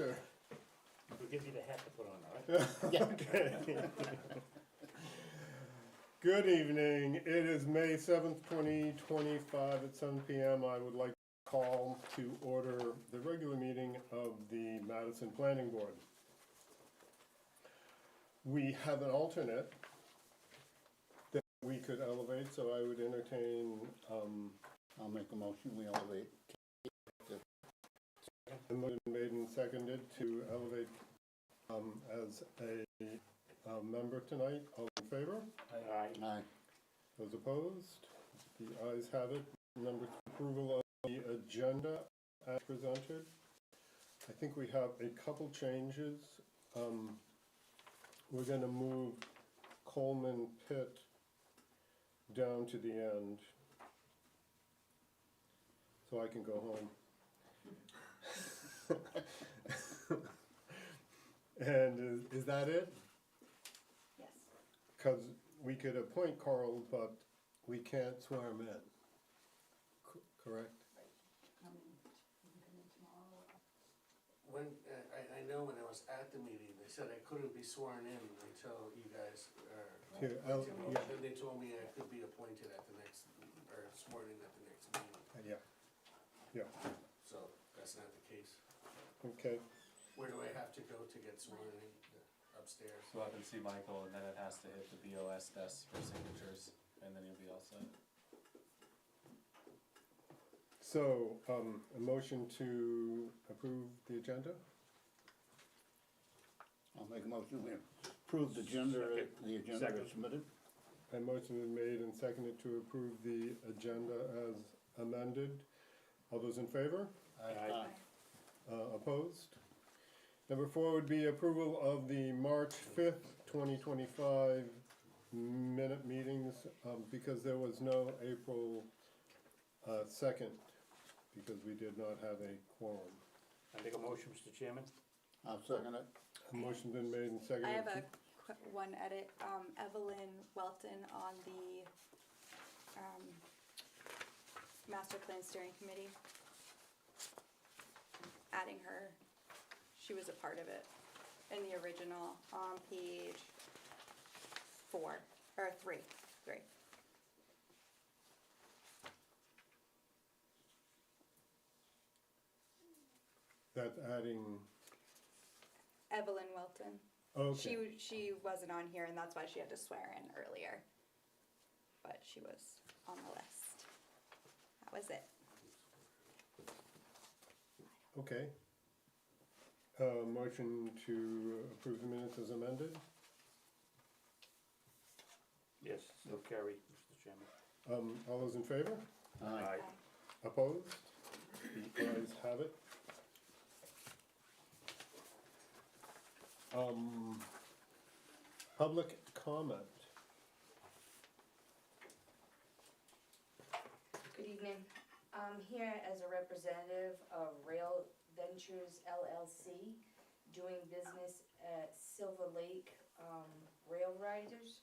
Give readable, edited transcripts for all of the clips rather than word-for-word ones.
Sure. We'll give you the hat to put on, all right? Okay. Good evening. It is May 7th, 2025 at 7 p.m. I would like to call to order the regular meeting of the Madison Planning Board. We have an alternate that we could elevate, so I would entertain I'll make a motion, we elevate. a motion made and seconded to elevate as a member tonight. All in favor? Aye. Aye. Those opposed? The ayes have it. Number 3, approval of the agenda as presented. I think we have a couple changes. We're going to move Coleman Pit down to the end, so I can go home. And is that it? Yes. Because we could appoint Carl, but we can't swear him in. Correct? When, I know when I was at the meeting, they said I couldn't be sworn in until you guys, Here, yeah, then they told me I could be appointed at the next, or sworn in at the next meeting, yeah, so that's not the case. okay. Where do I have to go to get sworn in? Upstairs? Go up and see Michael, and then it has to hit the BOS desk for signatures, and then you'll be all set. So, a motion to approve the agenda? I'll make a motion, we approve the agenda Second. as submitted. A motion is made and seconded to approve the agenda as amended. All those in favor? Aye. Opposed? Number 4 would be approval of the March 5th, 2025 minute meetings, because there was no April 2nd, because we did not have a quorum. I make a motion, Mr. Chairman? I'll second it. A motion been made and seconded. I have a one edit. Evelyn Welton on the Master Plan Steering Committee. Adding her, she was a part of it in the original on page 4 or 3. That's adding, Evelyn Welton. okay. She wasn't on here, and that's why she had to swear in earlier. But she was on the list. That was it. Okay. Motion to approve the minutes as amended. Yes, so carry, Mr. Chairman. All those in favor? Aye. Opposed? The ayes have it. Public comment. Good evening. I'm here as a representative of Rail Ventures LLC, doing business at Silver Lake Rail Riders.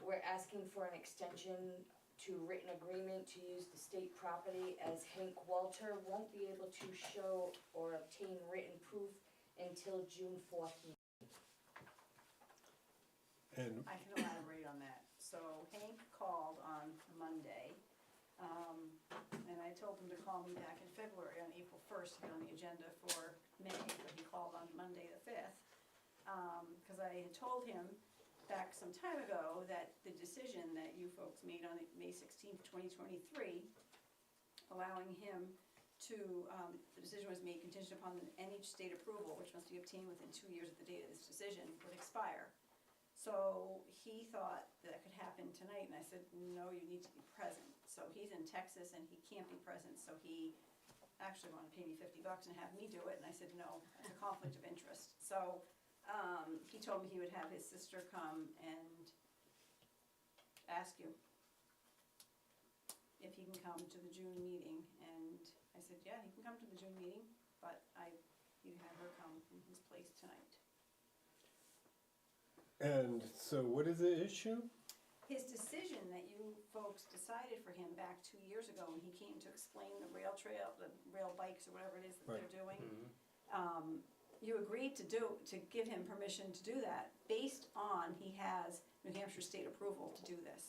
We're asking for an extension to written agreement to use the state property, as Hank Walter won't be able to show or obtain written proof until June 4th. And I can elaborate on that. So Hank called on Monday, and I told him to call me back in February on April 1st to get on the agenda for May, but he called on Monday the 5th. Because I had told him back some time ago that the decision that you folks made on May 16th, 2023, allowing him to, the decision was made contingent upon the NH state approval, which must be obtained within 2 years of the date of this decision, would expire. So he thought that could happen tonight, and I said, no, you need to be present. So he's in Texas and he can't be present, so he actually wanted to pay me $50 and have me do it, and I said, no, it's a conflict of interest. So he told me he would have his sister come and ask you if he can come to the June meeting, and I said, yeah, he can come to the June meeting, but you had her come in his place tonight. And so what is the issue? His decision that you folks decided for him back 2 years ago when he came to explain the rail trail, the rail bikes or whatever it is that Right. they're doing. Mhm. you agreed to give him permission to do that based on he has New Hampshire state approval to do this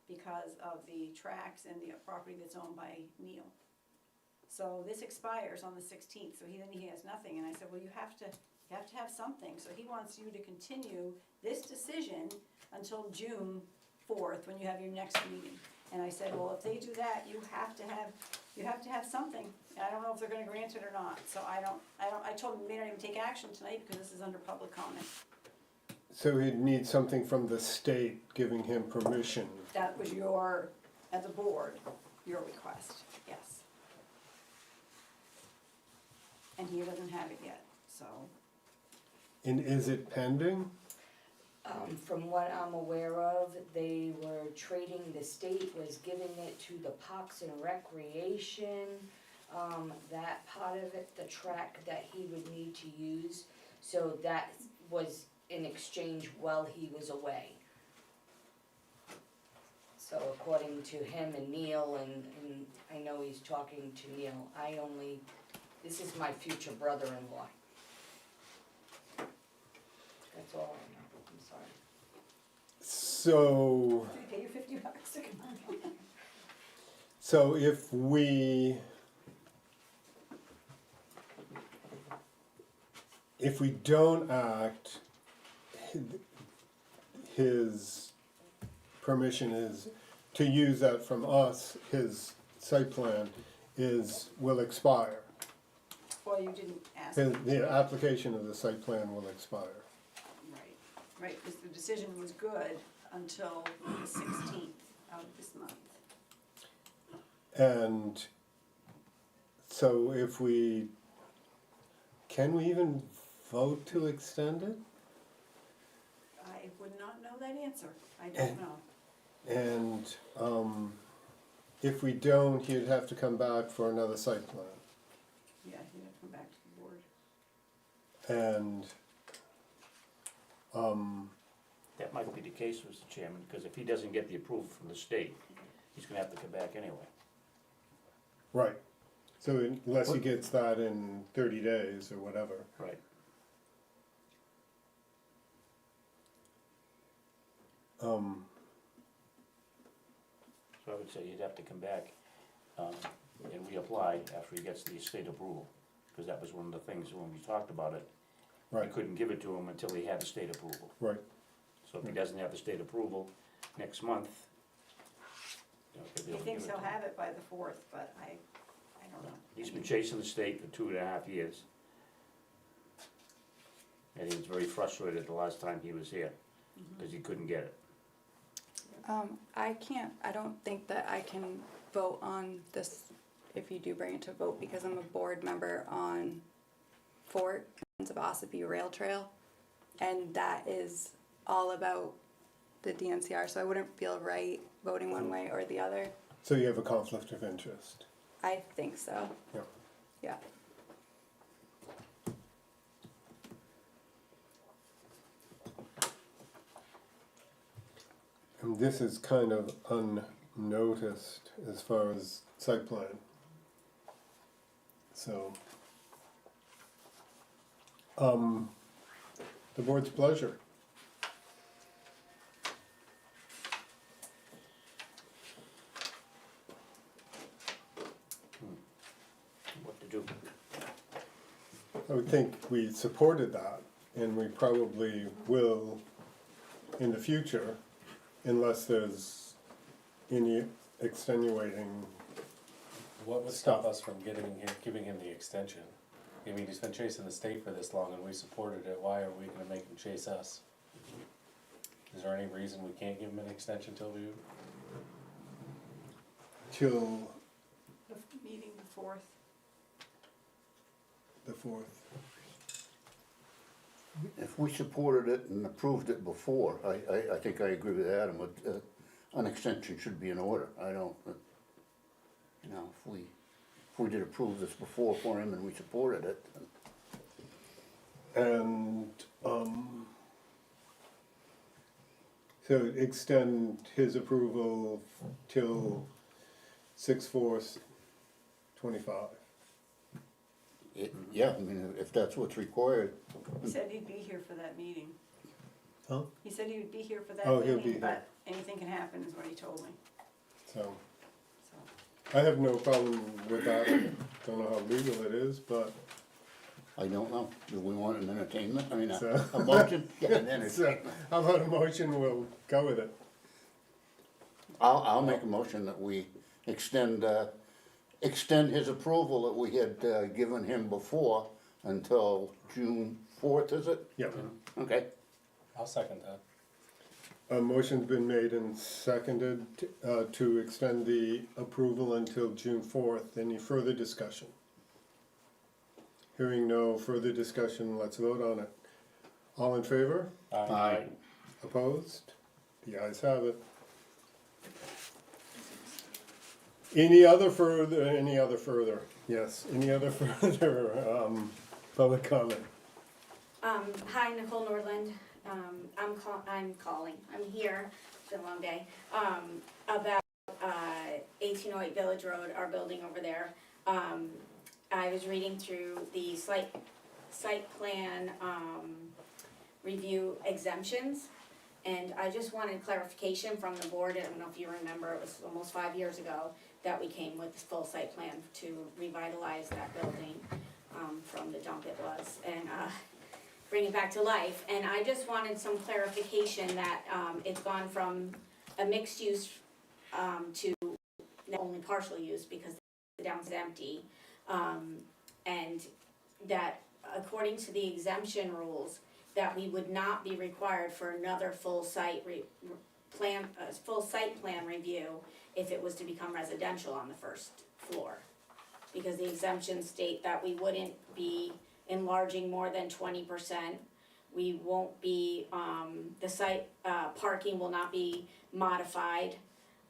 because of the tracks and the property that's owned by Neil. So this expires on the 16th, so he has nothing, and I said, well, you have to have something, so he wants you to continue this decision until June 4th, when you have your next meeting. And I said, well, if they do that, you have to have something, and I don't know if they're gonna grant it or not, so I told him we may not even take action tonight, because this is under public comment. So he'd need something from the state giving him permission. That was as a board, your request, yes. And he doesn't have it yet, so. And is it pending? From what I'm aware of, they were trading, the state was giving it to the Parks and Recreation, that part of it, the track that he would need to use. So that was in exchange while he was away. So according to him and Neil, and I know he's talking to Neil, this is my future brother-in-law. That's all I know, I'm sorry. So, Did you pay your $50 to come on? so if we don't act, his permission is to use that from us, his site plan will expire. Well, you didn't ask. The application of the site plan will expire. Right, because the decision was good until the 16th of this month. And so can we even vote to extend it? I would not know that answer, I don't know. And if we don't, he'd have to come back for another site plan. Yeah, he had to come back to the board. And, That might be the case, Mr. Chairman, because if he doesn't get the approval from the state, he's gonna have to come back anyway. right, so unless he gets that in 30 days or whatever. Right. So I would say he'd have to come back, and reapply after he gets the state approval, because that was one of the things when we talked about it. We Right, couldn't give it to him until he had the state approval. right. So if he doesn't have the state approval next month, he'll be He able to give thinks it he'll to him. have it by the 4th, but I don't know. He's been chasing the state for 2.5 years. And he was very frustrated the last time he was here, because he couldn't get it. I don't think that I can vote on this if you do bring it to vote, because I'm a board member on Fort Friends of Ossipee Rail Trail, and that is all about the DNCR, so I wouldn't feel right voting one way or the other. So you have a conflict of interest. I think so. Yeah. Yeah. And this is kind of unnoticed as far as site plan. So, the board's pleasure. What to do? I would think we supported that, and we probably will in the future, unless there's any extenuating. What would stop us from giving him the extension? I mean, he's been chasing the state for this long and we supported it, why are we gonna make him chase us? Is there any reason we can't give him an extension till Till The meeting, the 4th. the 4th. If we supported it and approved it before, I think I agree with Adam, an extension should be in order. I don't, if we did approve this before for him and we supported it, And, so extend his approval till 6/4/25. Yeah, I mean, if that's what's required. He said he'd be here for that meeting. Huh? He said he would be here for that Oh, he'll be meeting, here. but anything can happen is what he told me, So, so. I have no problem with that. I don't know how legal it is, but, I don't know, do we want an entertainment, I mean, So- a motion? Yeah, an so, entertainment. how about a motion, we'll go with it. I'll make a motion that we extend his approval that we had, given him before until June 4th, is it? Yeah. Okay, I'll second that. A motion's been made and seconded, to extend the approval until June 4th. Any further discussion? Hearing no further discussion, let's vote on it. All in favor? aye. Opposed? The ayes have it. Any other further, yes, any other further, public comment? Hi, Nicole Nordland. I'm here, it's been a long day, about, 1808 Village Road, our building over there. I was reading through the site plan, review exemptions, and I just wanted clarification from the board. I don't know if you remember, it was almost 5 years ago that we came with this full site plan to revitalize that building, from the dump it was, and, bring it back to life. And I just wanted some clarification that, it's gone from a mixed use, to only partial use because the down's empty. And that according to the exemption rules, that we would not be required for another full site plan review if it was to become residential on the first floor. Because the exemptions state that we wouldn't be enlarging more than 20%. We won't be, the site, parking will not be modified,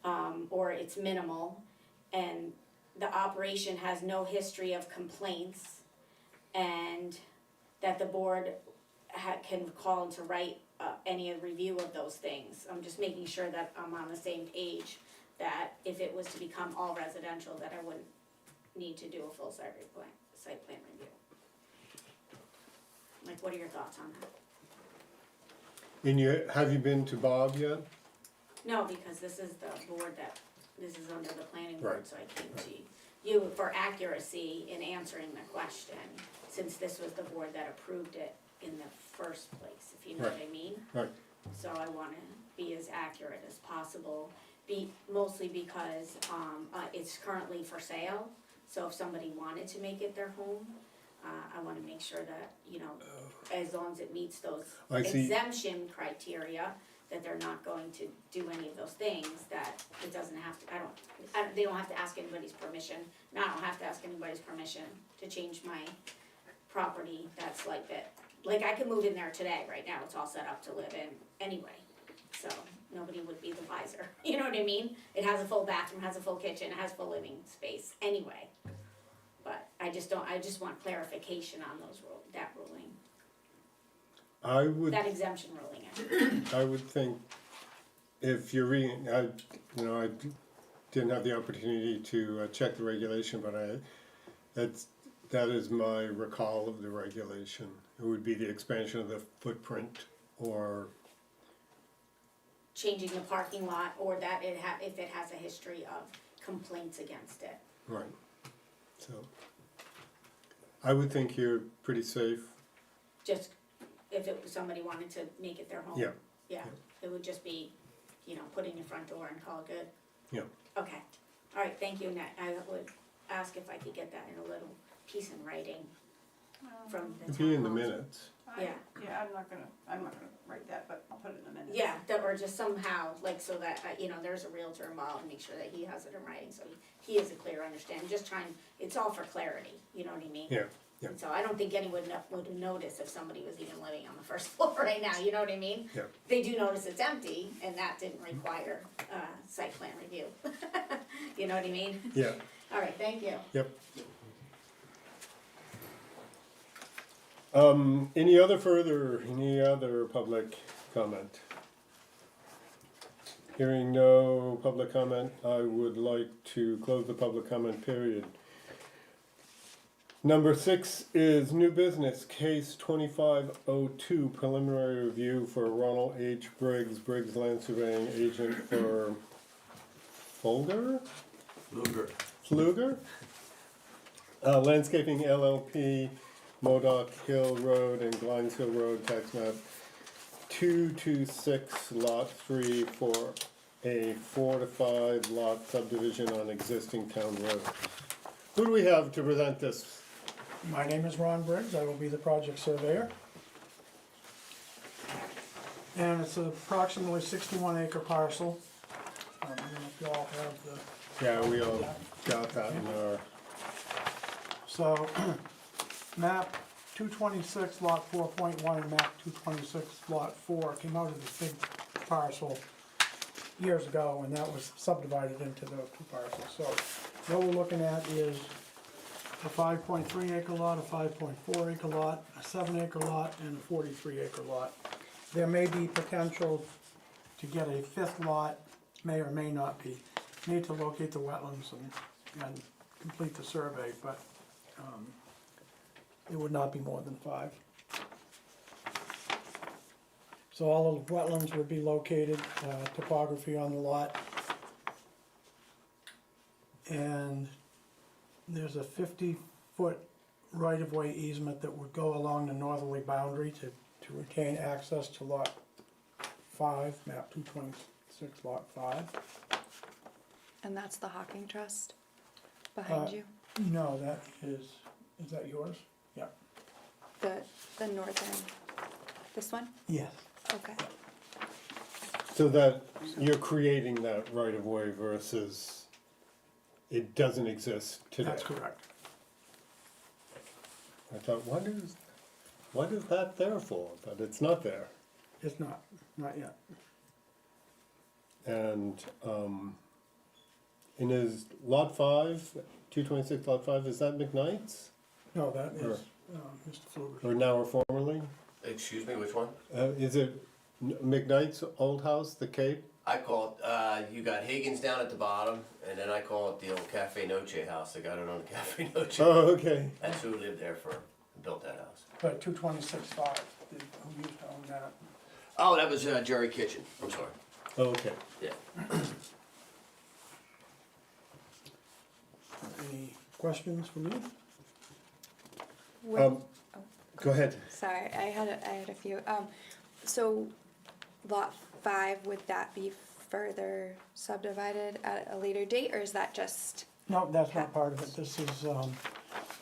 or it's minimal. And the operation has no history of complaints, and that the board can call to write any review of those things. I'm just making sure that I'm on the same page, that if it was to become all residential, that I wouldn't need to do a full site plan review. Like, what are your thoughts on that? And have you been to Bob yet? No, because this is the board this is under the planning board, Right. so I came to you for accuracy in answering the question, since this was the board that approved it in the first place, if you know what I mean. Right. So I wanna be as accurate as possible, mostly because, it's currently for sale, so if somebody wanted to make it their home, I wanna make sure that, as long as it meets those I see. exemption criteria, that they're not going to do any of those things, that it doesn't have to, they don't have to ask anybody's permission, and I don't have to ask anybody's permission to change my property that's like that. Like, I could move in there today, right now, it's all set up to live in anyway, so nobody would be the wiser, you know what I mean? It has a full bathroom, has a full kitchen, it has full living space anyway. But I just want clarification on that ruling, that exemption ruling. I would think if you're reading, I didn't have the opportunity to check the regulation, but that is my recall of the regulation. It would be the expansion of the footprint, or Changing the parking lot, or that if it has a history of complaints against it. right. So I would think you're pretty safe. Just if somebody wanted to make it their home. Yeah. Yeah, it would just be, put in your front door and call it good. Yeah. Okay, all right, thank you, Annette. I would ask if I could get that in a little piece in writing from the It'd be in the town hall. minutes. Yeah. Yeah, I'm not gonna write that, but I'll put it in the minutes. Yeah, or just somehow, like, so that, there's a realtor involved, and make sure that he has it in writing, so he has a clear understanding, just it's all for clarity, you know what I mean? Yeah, yeah. And so I don't think anyone would notice if somebody was even living on the first floor right now, you know what I mean? Yeah. They do notice it's empty, and that didn't require, site plan review, you know what I mean? Yeah. All right, thank you. Yep. Any other public comment? Hearing no public comment, I would like to close the public comment period. Number 6 is new business, case 2502, preliminary review for Ronald H. Briggs, Briggs Land Surveying Agent for Fluger? Landscaping LLP, Modoc Hill Road and Glines Hill Road, tax map 226, lot 3 for a 4 to 5 lot subdivision on existing town road. Who do we have to present this? My name is Ron Briggs, I will be the project surveyor. And it's approximately 61 acre parcel. I don't know if you all have the, Yeah, we all got that in our, so, map 226 lot 4.1 and map 226 lot 4 came out of the big parcel years ago, and that was subdivided into those two parcels. So what we're looking at is a 5.3 acre lot, a 5.4 acre lot, a 7 acre lot, and a 43 acre lot. There may be potential to get a fifth lot, may or may not be. Need to locate the wetlands and complete the survey, but it would not be more than 5. So all of the wetlands would be located, topography on the lot. And there's a 50-foot right-of-way easement that would go along the northerly boundary to retain access to lot 5, map 226, lot 5. And that's the Hawking Trust behind you? No, that is that yours? Yeah. The northern, this one? Yes. Okay. so that you're creating that right of way versus it doesn't exist today. That's correct. I thought, what is that there for? But it's not there. It's not yet. And is lot 5, 226 lot 5, is that McKnight's? No, that is Mr. Fluger's. Or now or formerly? Excuse me, which one? Is it McKnight's old house, the Cape? I call it, you got Higgins down at the bottom, and then I call it the old Cafe Noche house. The guy that owned the Cafe Noche. Oh, okay. That's who lived there for, built that house. But 226 5, who used to own that? Oh, that was Jerry Kitchen. I'm sorry. Oh, okay. Yeah. Any questions for me? What- Go ahead. Sorry, I had a few. So lot 5, would that be further subdivided at a later date, or is that just? No, that's not part of it. This is,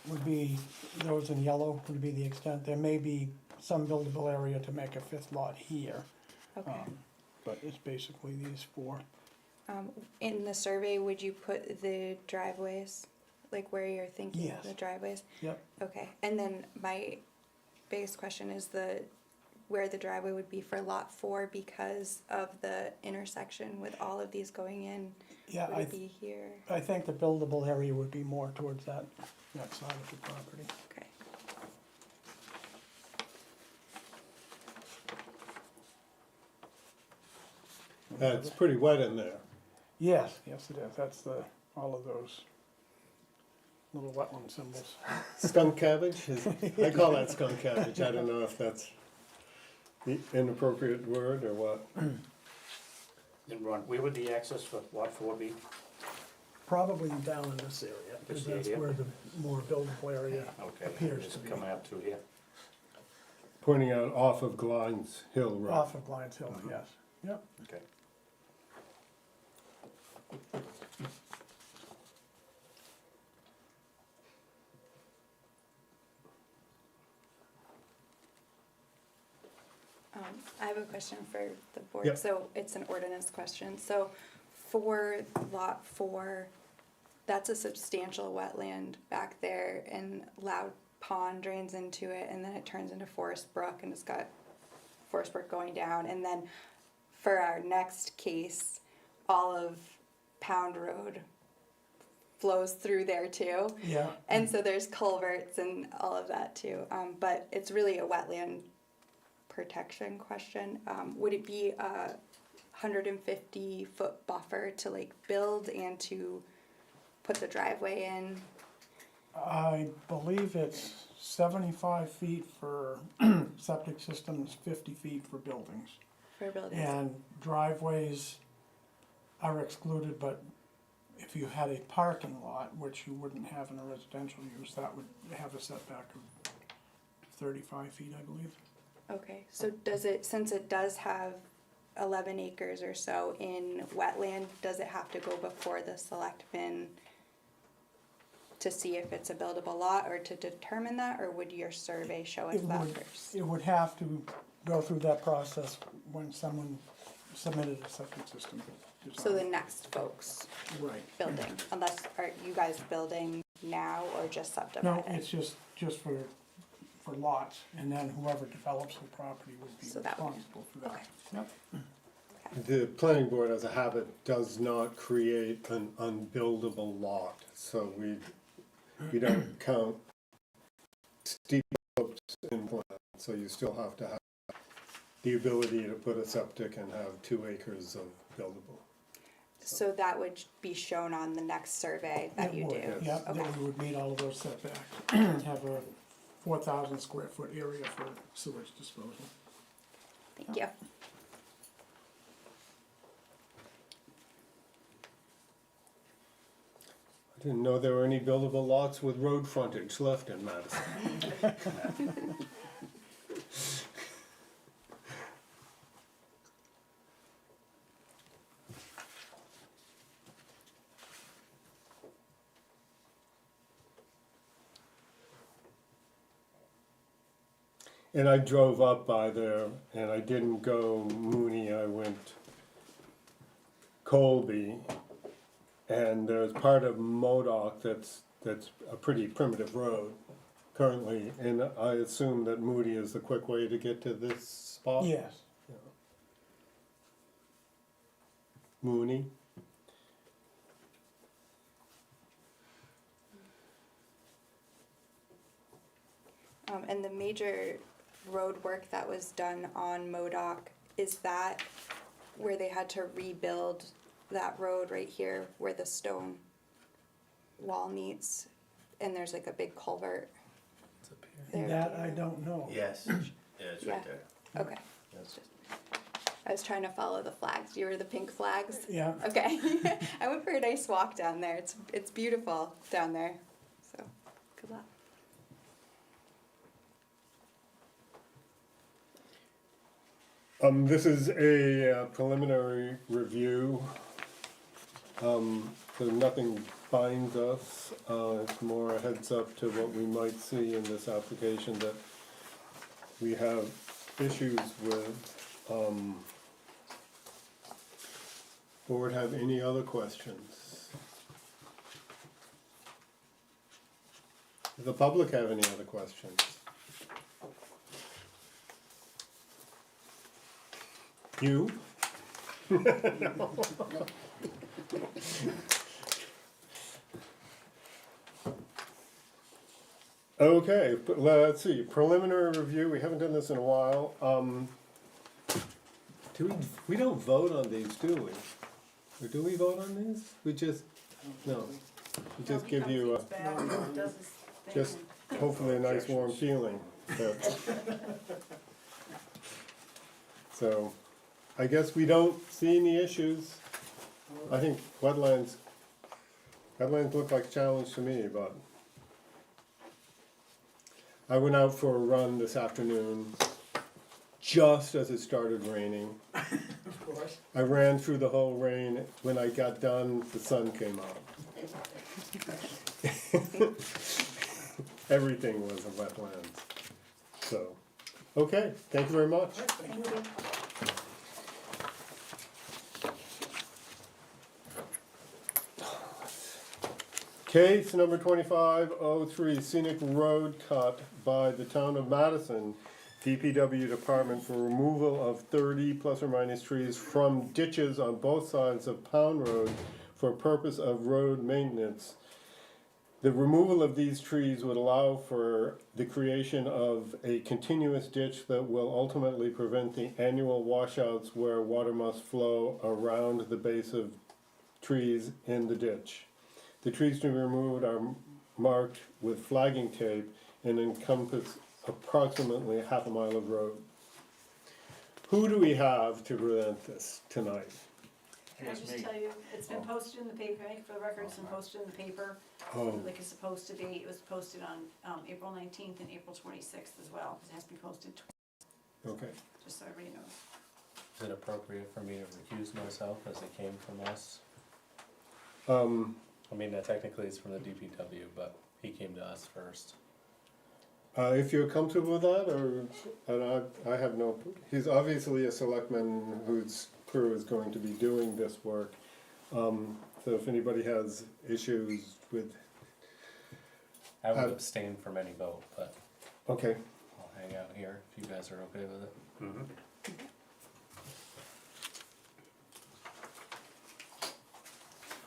would be, those in yellow would be the extent. There may be some buildable area to make a fifth lot here. Okay. But it's basically these 4. In the survey, would you put the driveways, like where you're thinking Yes. the driveways? Yep. Okay, and then my biggest question is where the driveway would be for lot 4 because of the intersection with all of these going in. Yeah, Would it be here? I think the buildable area would be more towards that side of the property. Okay. It's pretty wet in there. Yes, yes it is. That's all of those little wetland symbols. Skunk cabbage? I call that skunk cabbage. I don't know if that's the inappropriate word or what. And Ron, where would the access for lot 4 be? Probably down in this area, because This that's area? where the more buildable area Okay. appears It's to be. coming up through here. Pointing out off of Glines Hill Road. Off of Glines Hill, yes. Yep. Okay. I have a question for the board. Yep. So it's an ordinance question. So for lot 4, that's a substantial wetland back there, and Loud Pond drains into it, and then it turns into Forest Brook, and it's got Forest Brook going down. And then for our next case, all of Pound Road flows through there too. Yeah. And so there's culverts and all of that too. But it's really a wetland protection question. Would it be a 150-foot buffer to like build and to put the driveway in? I believe it's 75 feet for septic systems, 50 feet for buildings. For buildings? And driveways are excluded, but if you had a parking lot, which you wouldn't have in a residential use, that would have a setback of 35 feet, I believe. Okay, so does it, since it does have 11 acres or so in wetland, does it have to go before the selectmen to see if it's a buildable lot or to determine that, or would your survey show us that first? It would have to go through that process when someone submitted a septic system design. So the next folks Right. building, unless, are you guys building now or just No, subdividing? it's just for lots, and then whoever develops the property would be So that would- responsible for that. okay. Yep. The planning board as a habit does not create an unbuildable lot, so we don't count steep slopes in plan, so you still have to have the ability to put a septic and have 2 acres of buildable. So that would be shown on the next survey that It you do? would, yeah, Okay. then we would meet all of those setbacks, have a 4,000 square foot area for sewage disposal. Thank you. I didn't know there were any buildable lots with road frontage left in Madison. And I drove up by there, and I didn't go Mooney, I went Colby. And there's part of Modoc that's a pretty primitive road currently, and I assume that Moody is the quick way to get to this spot? Yes, Mooney? And the major road work that was done on Modoc, is that where they had to rebuild that road right here where the stone wall meets? And there's like a big culvert there? that I don't know. Yes, yeah, it's right Yeah. there. Okay, Yes. I was trying to follow the flags, you were the pink flags? Yeah, Okay, I went for a nice walk down there, it's beautiful down there, so, good luck. This is a preliminary review. So nothing binds us, it's more a heads up to what we might see in this application that we have issues with. Board have any other questions? Does the public have any other questions? You? Okay, but let's see, preliminary review, we haven't done this in a while. We don't vote on these, do we? Or do we vote on these? We just, no, we just give you just hopefully a nice warm feeling. So, I guess we don't see any issues. I think wetlands look like a challenge to me, but I went out for a run this afternoon, just as it started raining. of course. I ran through the whole rain. When I got done, the sun came out. Everything was a wetland. So, okay, thank you very much. Thank you. Case number 2503, scenic road cut by the town of Madison, DPW department for removal of 30 plus or minus trees from ditches on both sides of Pound Road for purpose of road maintenance. The removal of these trees would allow for the creation of a continuous ditch that will ultimately prevent the annual washouts where water must flow around the base of trees in the ditch. The trees to be removed are marked with flagging tape and encompass approximately half a mile of road. Who do we have to present this tonight? Can I just tell you, it's been posted in the paper, for the record, it's been posted in the paper, Oh, like it's supposed to be. It was posted on, April 19th and April 26th as well, because it has to be posted, okay. just so everybody knows. Is it appropriate for me to recuse myself as it came from us? I mean, technically it's from the DPW, but he came to us first. If you're comfortable with that, or, and I have no, he's obviously a selectman whose crew is going to be doing this work. So if anybody has issues with, I would abstain from any vote, but okay, I'll hang out here if you guys are okay with it. Mhm.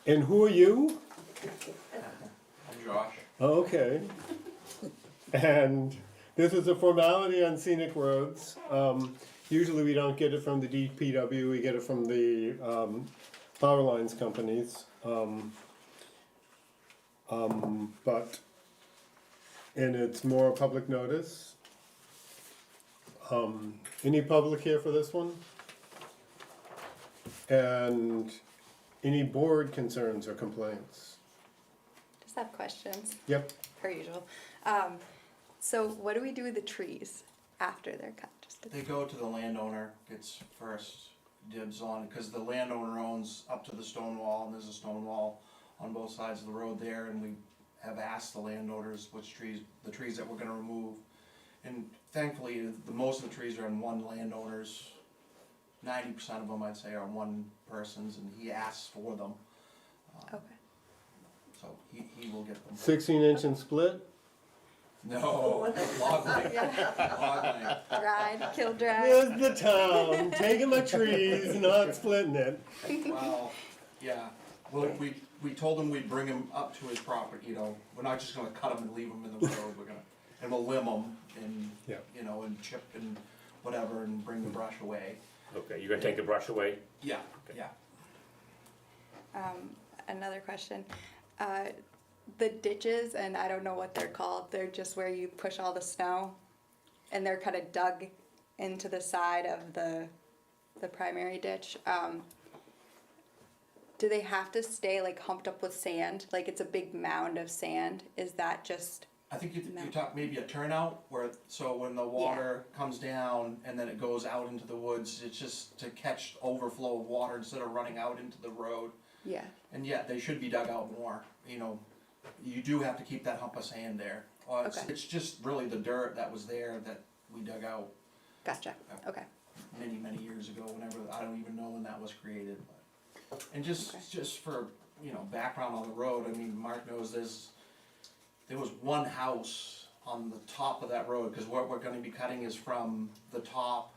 and who are you? I'm Josh. Okay. And this is a formality on scenic roads. Usually we don't get it from the DPW, we get it from the power lines companies. But, and it's more public notice. Any public here for this one? And any board concerns or complaints? Just have questions, Yep. per usual. So what do we do with the trees after they're cut? They go to the landowner, gets first dibs on, because the landowner owns up to the stone wall, and there's a stone wall on both sides of the road there, and we have asked the landowners which trees, the trees that we're gonna remove. And thankfully, most of the trees are on one landowner's, 90% of them I'd say are on one person's, and he asks for them. Okay. So he will get them. 16-inch and split? No, log length, log length. Ride, kill, drag. There's the town, taking my trees, not splitting it. Well, yeah, well, we told him we'd bring him up to his property, you know, we're not just gonna cut him and leave him in the road, we're gonna, and we'll limb him and, Yeah. you know, and chip and whatever and bring the brush away. Okay, you're gonna take the brush away? Yeah, yeah. Another question. The ditches, and I don't know what they're called, they're just where you push all the snow, and they're kind of dug into the side of the primary ditch. Do they have to stay like humped up with sand? Like it's a big mound of sand? Is that just, I think you No. talk maybe a turnout where, so when the water comes down and then it goes out into the woods, it's just to catch overflow of water instead of running out into the road. yeah, And yet, they should be dug out more, you know, you do have to keep that hump of sand there. Okay. It's just really the dirt that was there that we dug out gotcha, okay. many, many years ago, whenever, I don't even know when that was created. But and Okay. just for, you know, background on the road, I mean, Mark knows there was one house on the top of that road, cause what we're gonna be cutting is from the top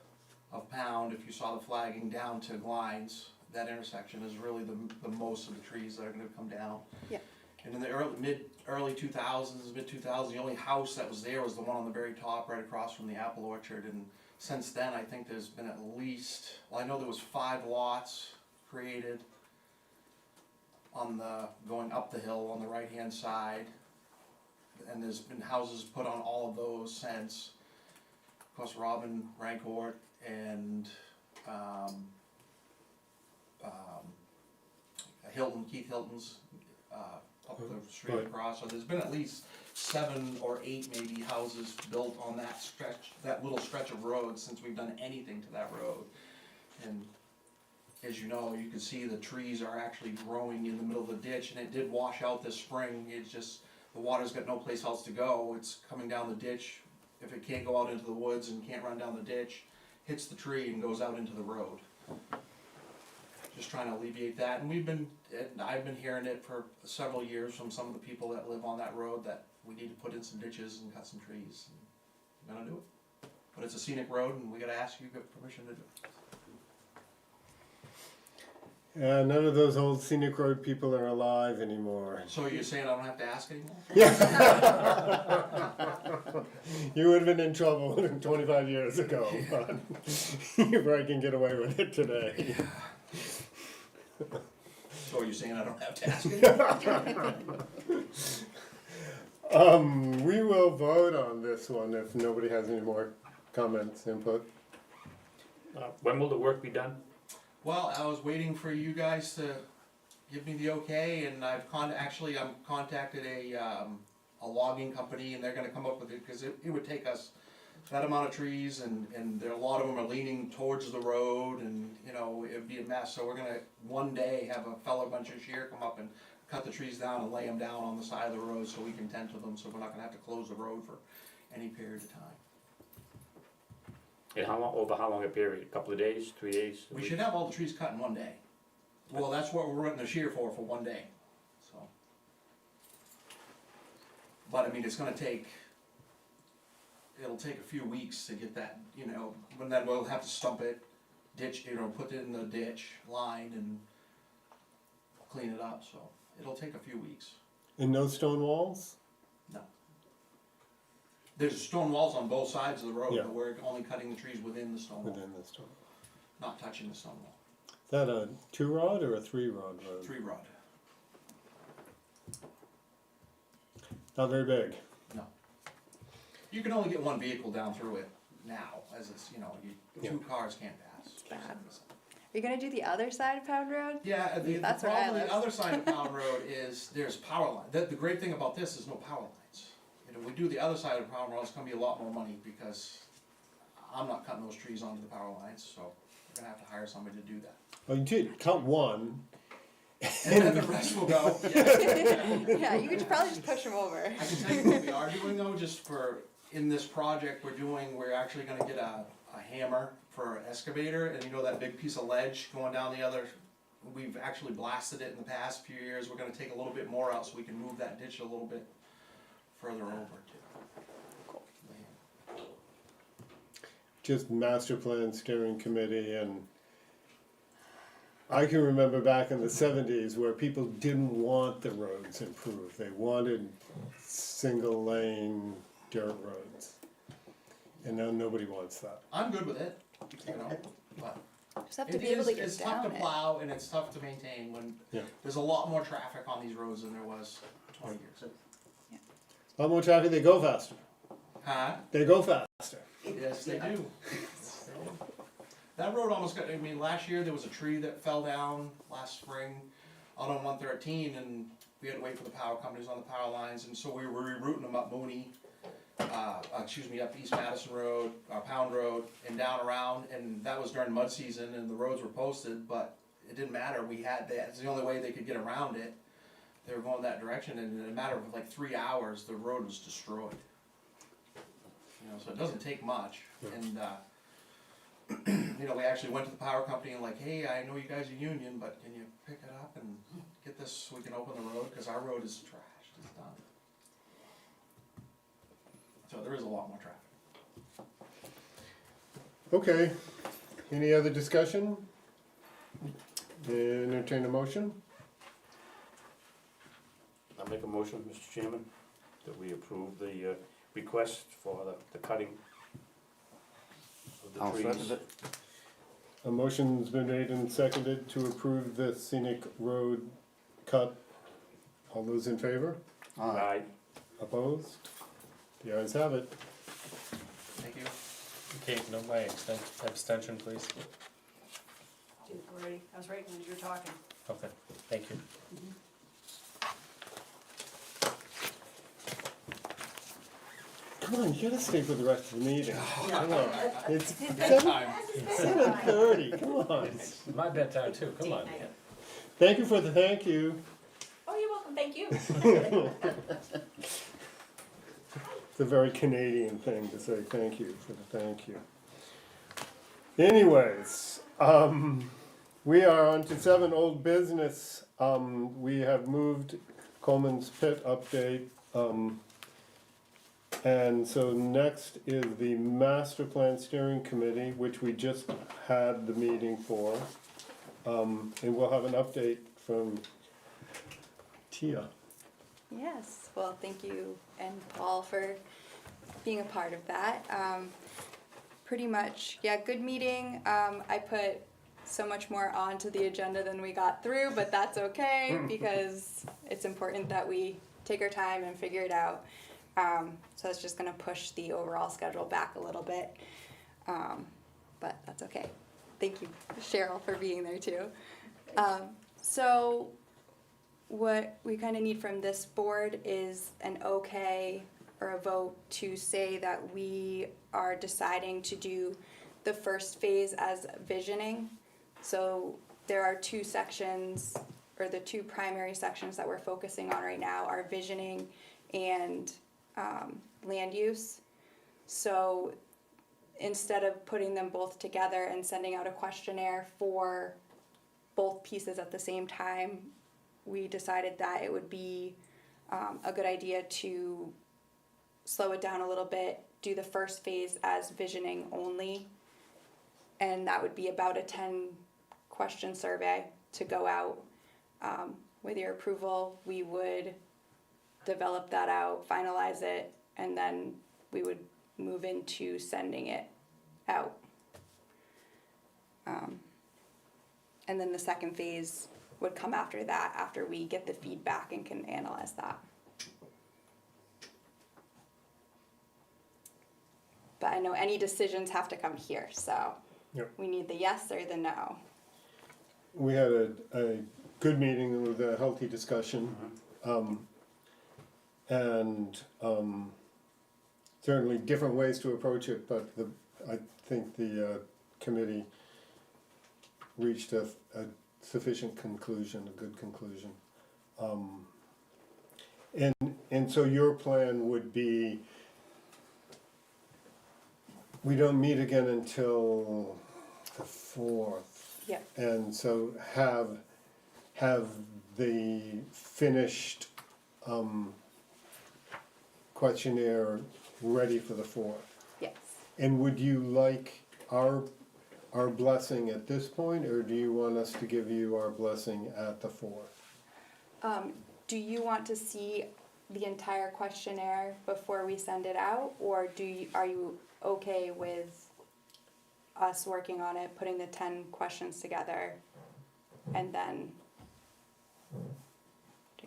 of Pound, if you saw the flagging, down to Glines. That intersection is really the most of the trees that are gonna come down. Yeah. And in the early 2000s, mid 2000s, the only house that was there was the one on the very top, right across from the apple orchard. And since then, I think there's been at least, well, I know there was 5 lots created on the, going up the hill on the right-hand side. And there's been houses put on all of those since. Of course, Robin Rancourt and Keith Hilton's up the street Right. across, so there's been at least 7 or 8 maybe houses built on that stretch, that little stretch of road since we've done anything to that road. And as you know, you can see the trees are actually growing in the middle of the ditch, and it did wash out this spring. It's just, the water's got no place else to go, it's coming down the ditch. If it can't go out into the woods and can't run down the ditch, hits the tree and goes out into the road. Just trying to alleviate that, and I've been hearing it for several years from some of the people that live on that road, that we need to put in some ditches and cut some trees. I'm gonna do it. But it's a scenic road, and we gotta ask you for permission to do it. None of those old scenic road people are alive anymore. So you're saying I don't have to ask anymore? You would have been in trouble 25 years ago, but you probably can get away with it today. So you're saying I don't have to ask anymore? We will vote on this one if nobody has any more comments, input. When will the work be done? Well, I was waiting for you guys to give me the okay, and I've contacted a logging company, and they're gonna come up with it, cause it would take us that amount of trees, and there, a lot of them are leaning towards the road, and, you know, it'd be a mess, so we're gonna one day have a fellow bunch of shear come up and cut the trees down and lay them down on the side of the road so we can tend to them, so we're not gonna have to close the road for any period of time. And how long, over how long a period? A couple of days, 3 days? a We week? should have all the trees cut in one day. Well, that's what we're renting the shear for one day, so. But I mean, it's gonna take, it'll take a few weeks to get that, you know, when then we'll have to stump it, ditch, you know, put it in the ditch, line, and clean it up, so it'll take a few weeks. And no stone walls? No. There's stone walls on both sides of the road, Yeah. but we're only cutting the trees within the stone wall, Within the stone. not touching the stone wall. Is that a 2-rod or a 3-rod road? 3-rod. Not very big. No. You can only get one vehicle down through it now, as it's, you know, two cars can't pass. bad. Are you gonna do the other side of Pound Road? Yeah, the That's where I problem, live. the other side of Pound Road is there's power line. The great thing about this is no power lines. And if we do the other side of Pound Road, it's gonna be a lot more money because I'm not cutting those trees onto the power lines, so we're gonna have to hire somebody to do that. Well, you did cut one. And then the rest will go, yeah. Yeah, you could probably just push them over. I can tell you what we are doing though, just for, in this project we're actually gonna get a hammer for an excavator, and you know that big piece of ledge going down the other, we've actually blasted it in the past few years, we're gonna take a little bit more out so we can move that ditch a little bit further over too. Just master plan steering committee, and I can remember back in the 70s where people didn't want the roads improved. They wanted single lane dirt roads. And now nobody wants that. I'm good with it, you know, but Just have to it be able is, to get it's tough down to it. plow and it's tough to maintain when Yeah. there's a lot more traffic on these roads than there was 20 years ago. How much traffic? They go faster. Huh? They go faster. Yes, they do. That road almost got, I mean, last year there was a tree that fell down last spring out on 113, and we had to wait for the power companies on the power lines, and so we were rerouting them up Mooney, up East Madison Road, Pound Road, and down around, and that was during mud season, and the roads were posted, but it didn't matter, it's the only way they could get around it. They were going that direction, and in a matter of like 3 hours, the road was destroyed. You know, so it doesn't take much, and, you know, we actually went to the power company and like, hey, I know you guys are union, but can you pick it up and get this so we can open the road, cause our road is trashed, it's done. So there is a lot more traffic. Okay. Any other discussion? Entertain a motion? I make a motion, Mr. Chairman, that we approve the request for the cutting of I'll the trees. second it. A motion's been made and seconded to approve the scenic road cut. All those in favor? Aye. Opposed? The ayes have it. Thank you. Kate, note my abstention, please. Already, I was writing as you were talking. Okay, thank you. Come on, you gotta stay for the rest of the meeting. Come on. It's Bedtime. 7:30, come on. It's my bedtime too, come on, man. Thank you for the thank you. Oh, you're welcome, thank you. It's a very Canadian thing to say thank you for the thank you. Anyways, we are on to 7 old business. We have moved Coleman's Pit update. And so next is the Master Plan Steering Committee, which we just had the meeting for. And we'll have an update from Tia. Yes, well, thank you and Paul for being a part of that. Pretty much, yeah, good meeting. I put so much more onto the agenda than we got through, but that's okay because it's important that we take our time and figure it out. So it's just gonna push the overall schedule back a little bit. But that's okay. Thank you, Cheryl, for being there too. So what we kind of need from this board is an okay or a vote to say that we are deciding to do the first phase as visioning. So there are two sections, or the two primary sections that we're focusing on right now are visioning and land use. So instead of putting them both together and sending out a questionnaire for both pieces at the same time, we decided that it would be a good idea to slow it down a little bit, do the first phase as visioning only, and that would be about a 10-question survey to go out. With your approval, we would develop that out, finalize it, and then we would move into sending it out. And then the second phase would come after that, after we get the feedback and can analyze that. But I know any decisions have to come here, so Yep. we need the yes or the no. We had a good meeting with a healthy discussion. And certainly different ways to approach it, but I think the committee reached a sufficient conclusion, a good conclusion. And so your plan would be, we don't meet again until the 4th. Yep. And so have the finished questionnaire ready for the 4th. Yes. And would you like our blessing at this point, or do you want us to give you our blessing at the 4th? Do you want to see the entire questionnaire before we send it out, or are you okay with us working on it, putting the 10 questions together, and then?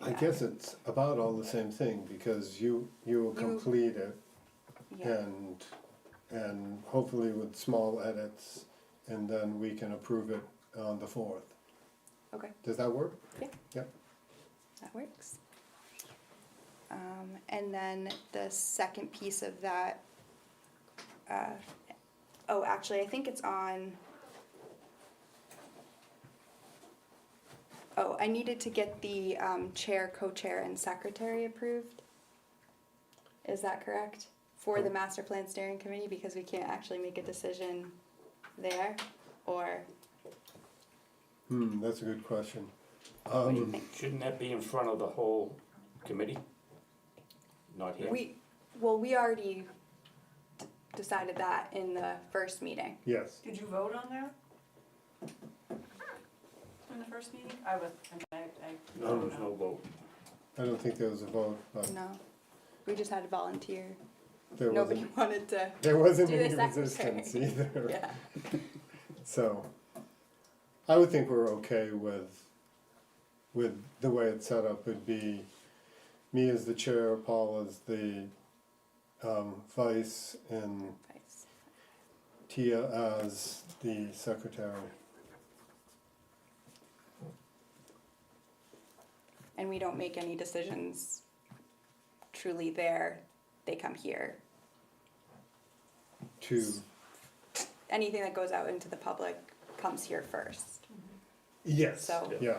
I guess it's about all the same thing, because you will complete it, Yeah. and hopefully with small edits, and then we can approve it on the 4th. Okay. Does that work? Yeah. Yep. That works. And then the second piece of that, actually, I think it's on, I needed to get the chair, co-chair, and secretary approved. Is that correct? For the master plan steering committee, because we can't actually make a decision there, or That's a good question. what do you think? Shouldn't that be in front of the whole committee? Not here? We already decided that in the first meeting. Yes. Did you vote on that? In the first meeting? No, there's no vote. I don't think there was a vote, but No, we just had a volunteer. there Nobody wasn't, wanted to. there wasn't do the any secretary. resistance either. Yeah. So, I would think we're okay with the way it's set up. It'd be me as the chair, Paul as the vice, and Nice. Tia as the secretary. And we don't make any decisions truly there. They come here. To, Anything that goes out into the public comes here first. yes, So- yeah,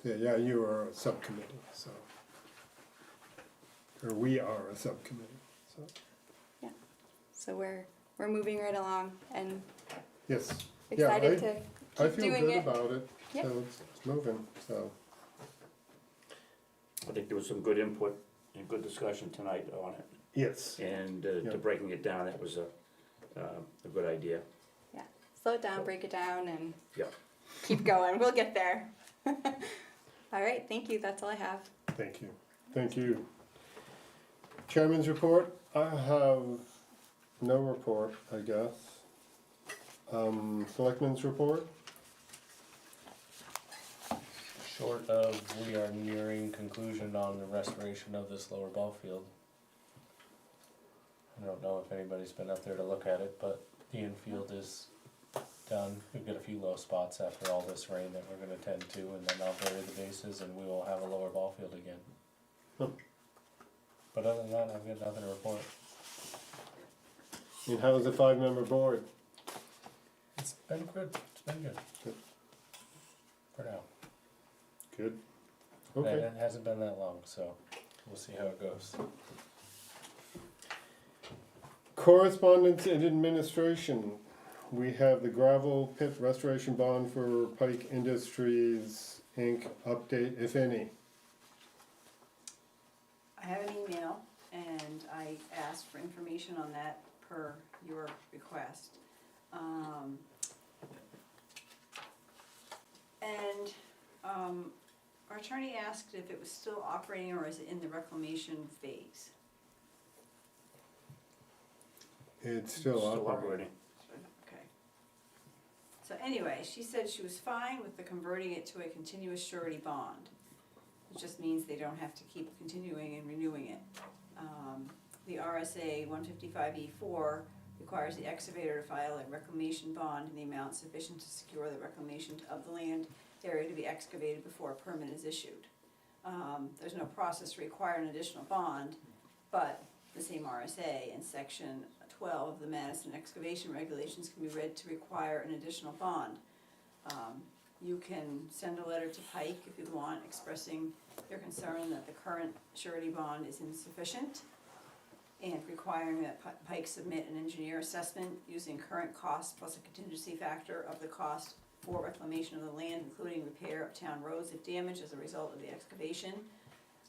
yeah, you are a subcommittee, so. Or we are a subcommittee, so, So we're moving right along and yes. excited Yeah, to I keep feel doing good it. about it, Yeah. so it's moving, so. I think there was some good input and good discussion tonight on it. Yes. And Yeah. to breaking it down, it was a good idea. Yeah. Slow it down, break it down, and Yep. keep going. We'll get there. All right. Thank you. That's all I have. Thank you, thank you. Chairman's report, I have no report, I guess. Selectmen's report, Short of, we are nearing conclusion on the restoration of this lower ball field. I don't know if anybody's been up there to look at it, but the infield is done. We've got a few low spots after all this rain that we're gonna tend to, and then I'll bury the bases and we will have a lower ball field again. Huh. But other than that, I've got nothing to report. And how's the 5-member board? It's been good, it's been good. Good. For now. Good. And Okay. it hasn't been that long, so we'll see how it goes. Correspondence and administration. We have the gravel pit restoration bond for Pike Industries, Inc. update, if any. I have an email, and I asked for information on that per your request. Our attorney asked if it was still operating or is it in the reclamation phase? It's still operating. Okay. So anyway, she said she was fine with the converting it to a continuous surety bond. It just means they don't have to keep continuing and renewing it. The RSA 155E4 requires the excavator to file a reclamation bond in the amount sufficient to secure the reclamation of the land area to be excavated before a permit is issued. There's no process to require an additional bond, but the same RSA in section 12 of the Madison excavation regulations can be read to require an additional bond. You can send a letter to Pike if you want, expressing your concern that the current surety bond is insufficient and requiring that Pike submit an engineer assessment using current costs plus a contingency factor of the cost for reclamation of the land, including repair of town roads if damaged as a result of the excavation.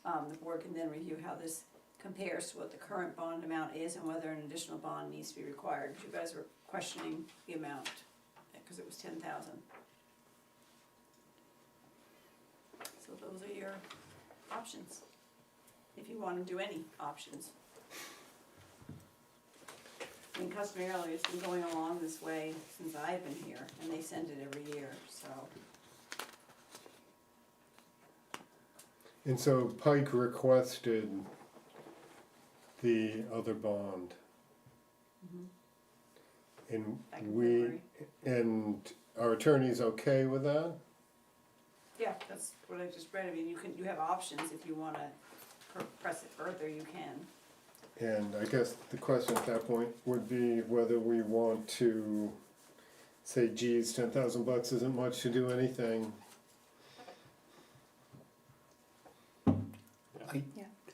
The board can then review how this compares to what the current bond amount is and whether an additional bond needs to be required, because you guys were questioning the amount, because it was 10,000. So those are your options, if you want to do any options. I mean, customarily, it's been going along this way since I've been here, and they send it every year, so. And so Pike requested the other bond. And Back in we, February. and our attorney's okay with that? Yeah, that's what I just read. I mean, you have options. If you wanna press it further, you can. And I guess the question at that point would be whether we want to say, geez, $10,000 isn't much to do anything.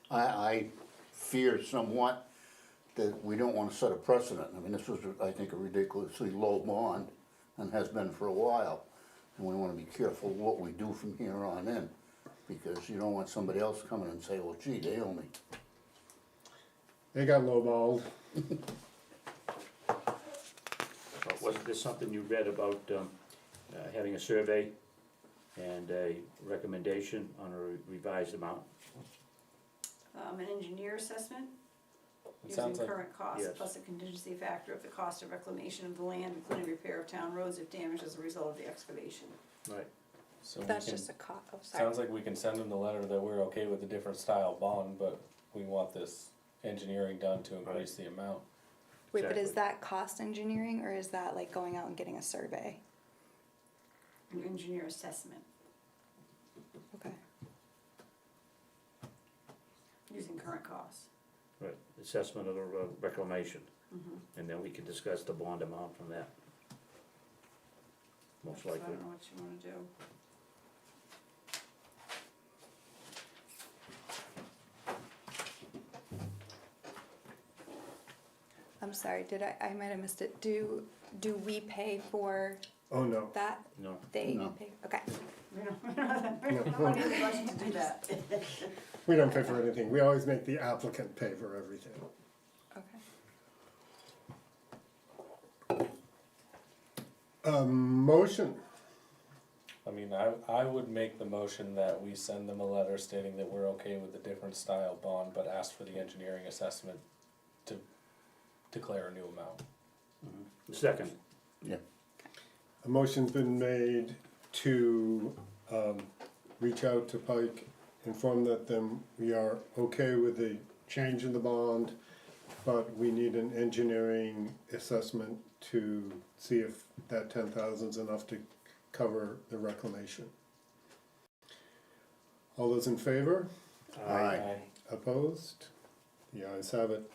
I fear somewhat that we don't wanna set a precedent. I mean, this was, I think, a ridiculously low bond and has been for a while. And we wanna be careful what we do from here on in, because you don't want somebody else coming and say, well, gee, they owe me. They got lowballed. Wasn't this something you read about, having a survey and a recommendation on a revised amount? An engineer assessment, It using sounds like, current costs yes. plus a contingency factor of the cost of reclamation of the land, including repair of town roads if damaged as a result of the excavation. Right. so we That's can, just a oh, sorry. sounds like we can send them the letter that we're okay with the different style bond, but we want this engineering done to increase the amount. Wait, but is Exactly. that cost engineering or is that like going out and getting a survey? An engineer assessment, Okay. using current costs. Right, assessment of the reclamation, and then we can discuss the bond amount from that. Most So I likely. don't know what you wanna do. I'm sorry, I might have missed it. Do we pay for Oh, no. that? No, They No. pay, okay. We don't have the budget to do that. We don't pay for anything. We always make the applicant pay for everything. Okay. Motion. I mean, I would make the motion that we send them a letter stating that we're okay with the different style bond, but ask for the engineering assessment to declare a new amount. second, A motion's been made to reach out to Pike, inform them we are okay with the change in the bond, but we need an engineering assessment to see if that 10,000 is enough to cover the reclamation. All those in favor? Aye. Opposed? The ayes have it.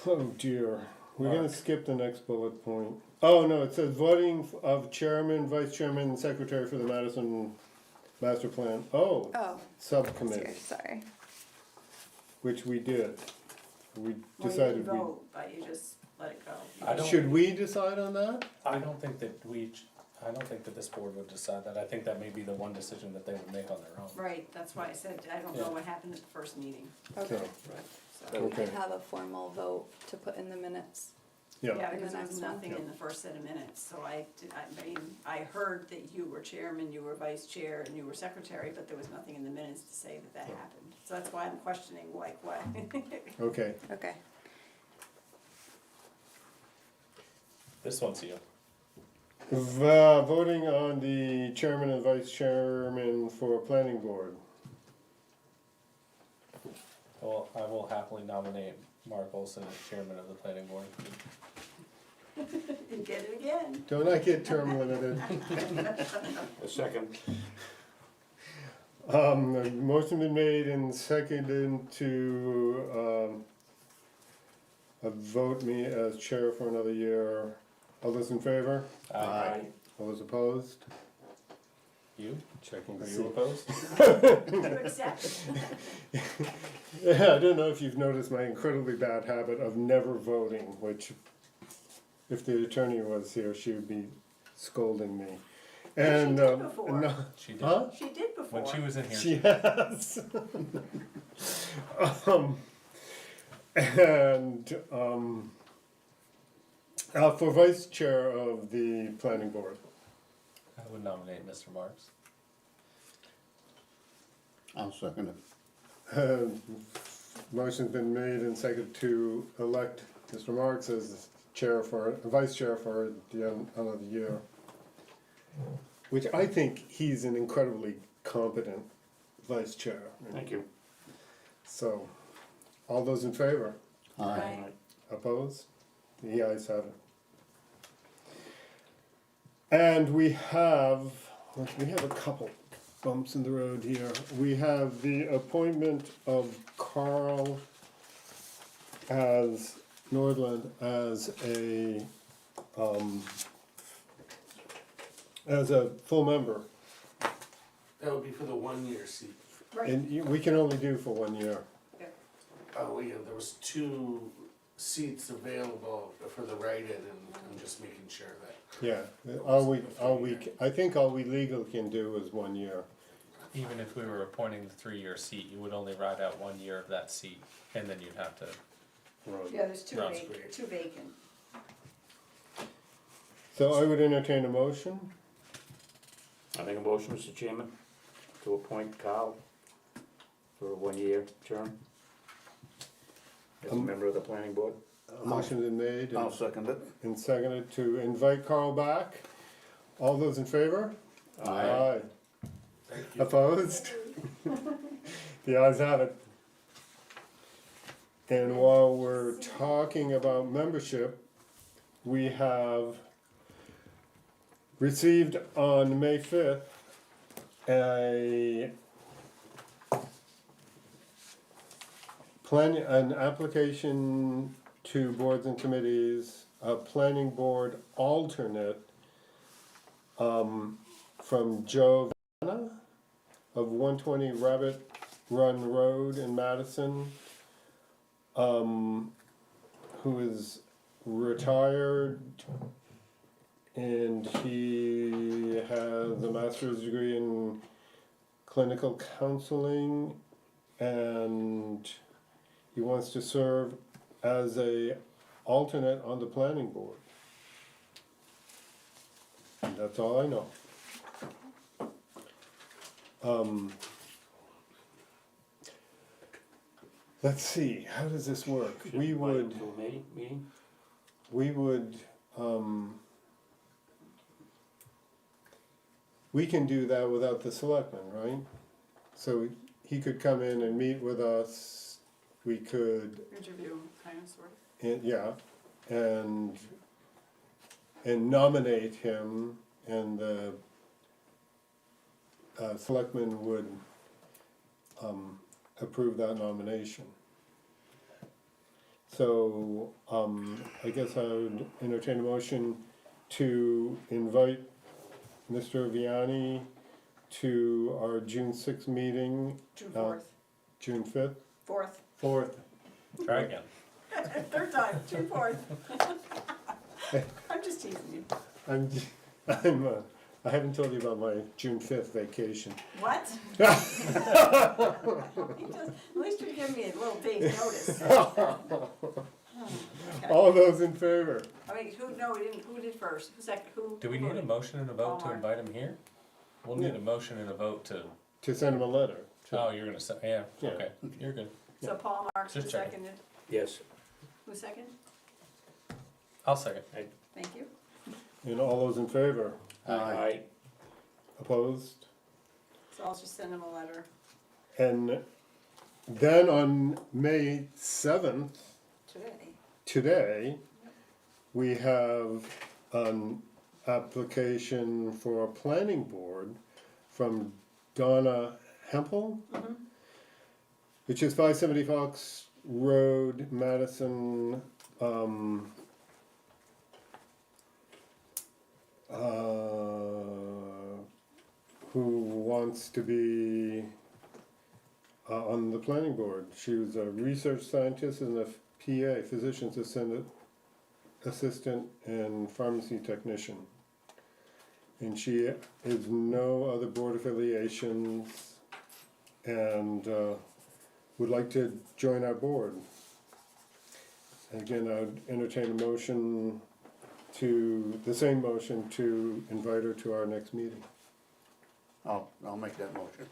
Oh dear, we're gonna skip the next bullet point. Oh no, it says voting of chairman, vice chairman, and secretary for the Madison master plan. Oh, Oh, subcommittee, here, sorry. which we did. We Well, you decided didn't we, vote, but you just let it go. I don't- should we decide on that? I don't think that I don't think that this board would decide that. I think that may be the one decision that they would make on their own. Right, that's why I said, I don't know Yeah. what happened at the first meeting, Okay, So, so. we Okay. could have a formal vote to put in the minutes. yeah, Yeah, In the because there was next one. nothing in the first set of minutes, so I mean, I heard that you were chairman, you were vice chair, and you were secretary, but there was nothing in the minutes to say that that happened. So that's why I'm questioning, like, what? okay. Okay. This one's you. Voting on the chairman and vice chairman for planning board. Well, I will happily nominate Mark Olson as chairman of the planning board. You get it again. Don't I get term limited? A second. A motion been made and seconded to, vote me as chair for another year. All those in favor? Aye. All those opposed? You? Checking Are to you see. opposed? To accept. Yeah, I don't know if you've noticed my incredibly bad habit of never voting, which if the attorney was here, she would be scolding me. And, did before. no, She did. huh? She did before. When she was in here, She has. And, for vice chair of the planning board, I would nominate Mr. Marks. I'll second it. Motion's been made and seconded to elect Mr. Marks as vice chair for the end of the year. Which I think he's an incredibly competent vice chair. Thank you. So, all those in favor? Aye. Opposed? The ayes have it. And we have a couple bumps in the road here. We have the appointment of Carl as Nordland as a full member. That would be for the 1-year seat. Right, And we can only do for 1 year. Oh, yeah, there was 2 seats available for the write-in, and I'm just making sure that. Yeah, I think all we legal can do is 1 year. Even if we were appointing the 3-year seat, you would only ride out 1 year of that seat, and then you'd have to. yeah, there's two Sounds vacant, great. 2 vacant. So I would entertain a motion. I make a motion, Mr. Chairman, to appoint Carl for a 1-year term as a member of the planning board. A motion been made I'll second it. and seconded to invite Carl back. All those in favor? Aye. Opposed? The ayes have it. And while we're talking about membership, we have received on May 5th an application to boards and committees, a planning board alternate from Joe Vanna of 120 Rabbit Run Road in Madison, who is retired, and he has a master's degree in clinical counseling, and he wants to serve as a alternate on the planning board. And that's all I know. Let's see, how does this work? Should We invite him would, to a meeting? we can do that without the selectmen, right? So he could come in and meet with us, we could, Interview, kind of, sort of. and, yeah, and nominate him, and the selectmen would approve that nomination. So, I guess I would entertain a motion to invite Mr. Vianney to our June sixth meeting, June 4th. June fifth, 4th. 4th. Try again. Third time, June 4th. I'm just teasing you. I haven't told you about my June fifth vacation. What? At least you're giving me a little day's notice. Okay. All those in favor? I mean, who did first? Who second, who? Do we need a motion and a vote to Palmer. invite him here? We'll need a motion and a vote to, To send him a letter. oh, you're gonna say, yeah, Yeah. okay, you're good. So Paul Marks Just who checking. seconded, Yes. who seconded? I'll second. Thank you. And all those in favor? Aye. Opposed? So I'll just send him a letter. And then on May 7th, today, we have an application for a planning board from Donna Hempel, which is 570 Fox Road, Madison, who wants to be on the planning board. She was a research scientist and a PA, physician's assistant and pharmacy technician. And she has no other board affiliations and would like to join our board. Again, I'd entertain a motion the same motion to invite her to our next meeting. I'll make that motion.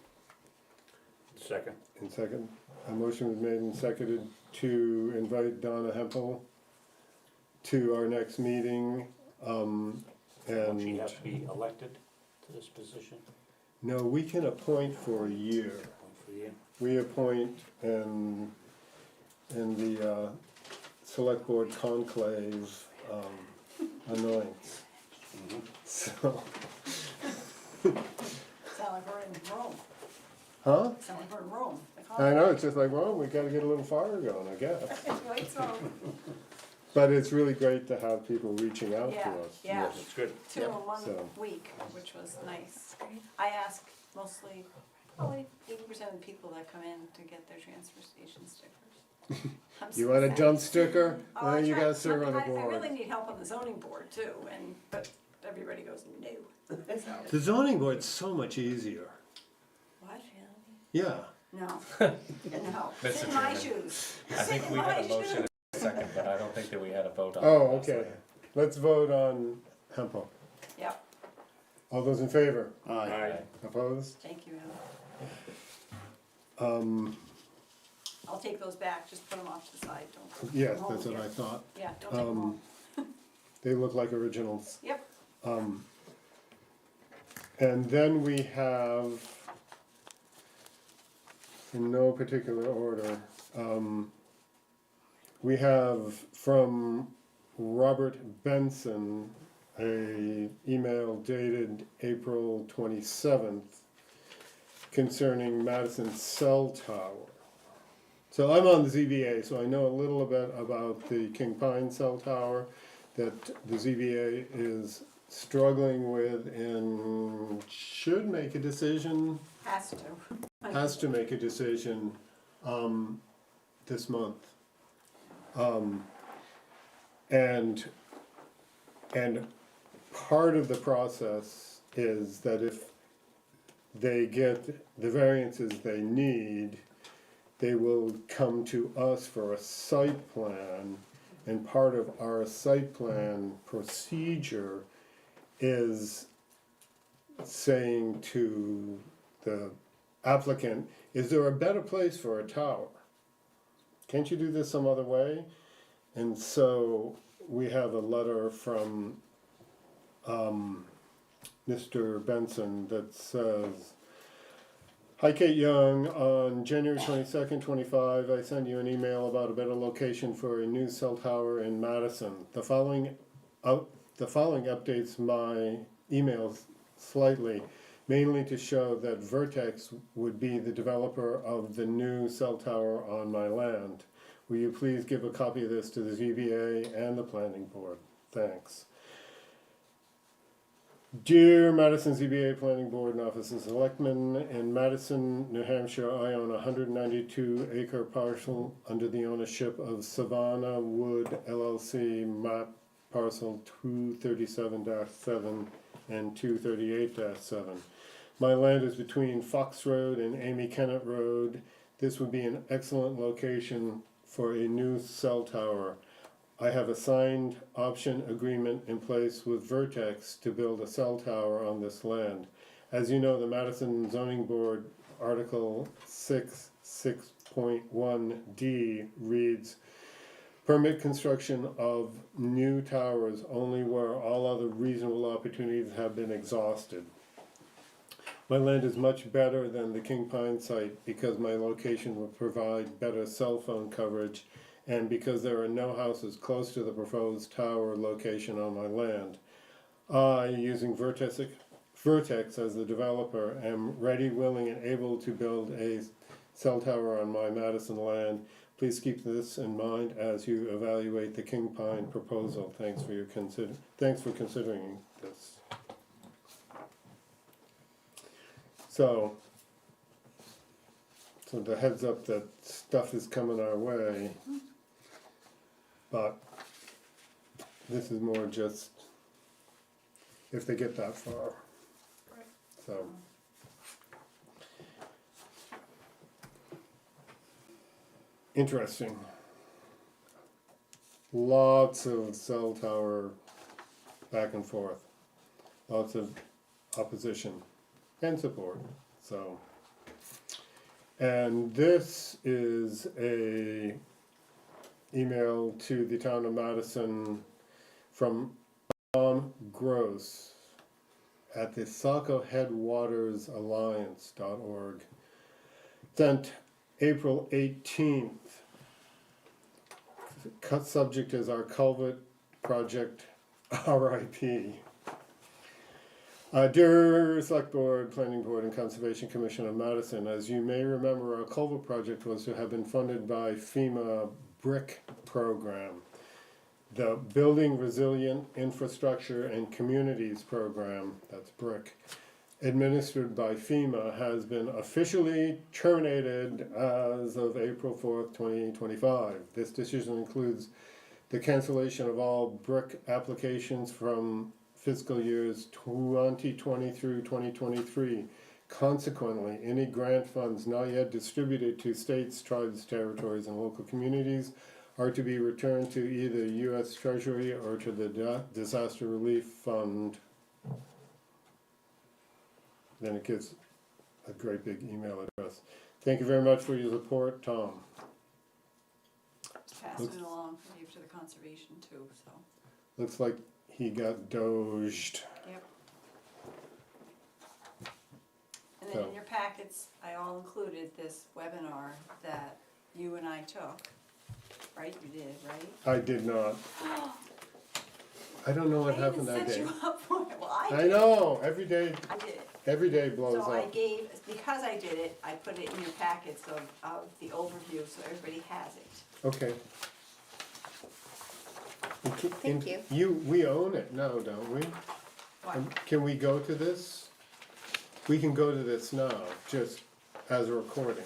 Second. And second, a motion was made and seconded to invite Donna Hempel to our next meeting, Won't she and, have to be elected to this position? no, we can appoint for a year. One for you. We appoint and the select board conclave anoints. So, Sound like we're in Rome. huh? Sound like we're in Rome. I know, it's just like, well, we gotta get a little fire going, I guess. Right, so, But it's really great to have people reaching out to yeah, us. yeah. Yes, it's good. 2 in one So. week, which was nice. I ask mostly, probably 80% of the people that come in to get their transfer station stickers. I'm You so want a sad. dump sticker? Oh, Well, I you try- gotta serve on a I board. really need help on the zoning board too, but everybody goes, no. So, The zoning board's so much easier. what? Yeah. No, no. Mr. Sit in my Chairman. shoes. I think Sit we in had my a motion shoes. and a second, but I don't think that we had a vote on it. Oh, last okay. night. Let's vote on Hempel. Yep, All those in favor? Aye. Opposed? thank you, Ellen. I'll take those back, just put them off to the side, don't. Yes, hold that's them what I here. thought. Yeah, don't take them home. They look like originals. Yep, And then we have, in no particular order, we have from Robert Benson a email dated April 27th concerning Madison cell tower. So I'm on the ZBA, so I know a little bit about the King Pine cell tower that the ZBA is struggling with and should make a decision, has to. has to make a decision this month. And part of the process is that if they get the variances they need, they will come to us for a site plan, and part of our site plan procedure is saying to the applicant, is there a better place for a tower? Can't you do this some other way? And so we have a letter from Mr. Benson that says, "Hi Kate Young, on January 22nd, 25, I sent you an email about a better location for a new cell tower in Madison. The following updates my emails slightly, mainly to show that Vertex would be the developer of the new cell tower on my land. Will you please give a copy of this to the ZBA and the planning board? Thanks. Dear Madison ZBA Planning Board and Office of Selectmen, in Madison, New Hampshire, I own a 192-acre parcel under the ownership of Savannah Wood LLC, map parcel 237-7 and 238-7. My land is between Fox Road and Amy Kennett Road. This would be an excellent location for a new cell tower. I have a signed option agreement in place with Vertex to build a cell tower on this land. As you know, the Madison Zoning Board Article 6.1D reads, permit construction of new towers only where all other reasonable opportunities have been exhausted. My land is much better than the King Pine site because my location will provide better cell phone coverage and because there are no houses close to the proposed tower location on my land. I, using Vertex as the developer, am ready, willing, and able to build a cell tower on my Madison land. Please keep this in mind as you evaluate the King Pine proposal. Thanks for considering this." So the heads up that stuff is coming our way, but this is more just if they get that far. So. Interesting. Lots of cell tower back and forth. Lots of opposition and support. So, and this is a email to the town of Madison from Tom Gross at the Saco Headwaters Alliance.org. Sent April 18th. Cut subject is our culvert project, RIP. Dear Select Board, Planning Board, and Conservation Commission of Madison, as you may remember, our culvert project was to have been funded by FEMA BRIC program. The Building Resilient Infrastructure and Communities program, that's BRIC, administered by FEMA, has been officially terminated as of April 4th, 2025. This decision includes the cancellation of all BRIC applications from fiscal years 2020 through 2023. Consequently, any grant funds not yet distributed to states, tribes, territories, and local communities are to be returned to either U.S. Treasury or to the Disaster Relief Fund. Then it gives a great big email address. Thank you very much for your support, Tom. Just passing it along from you to the conservation too, so. Looks like he got doged. Yep. And then in your packets, I all included this webinar that you and I took, right? You did, right? I did not. I don't know what happened that I day. even set you up for it, well, I I did. know, every day blows So I up. gave, because I did it, I put it in your packets of the overview, so everybody has it. Okay. Thank you. We own it now, don't we? What? Can we go to this? We can go to this now, just as a recording.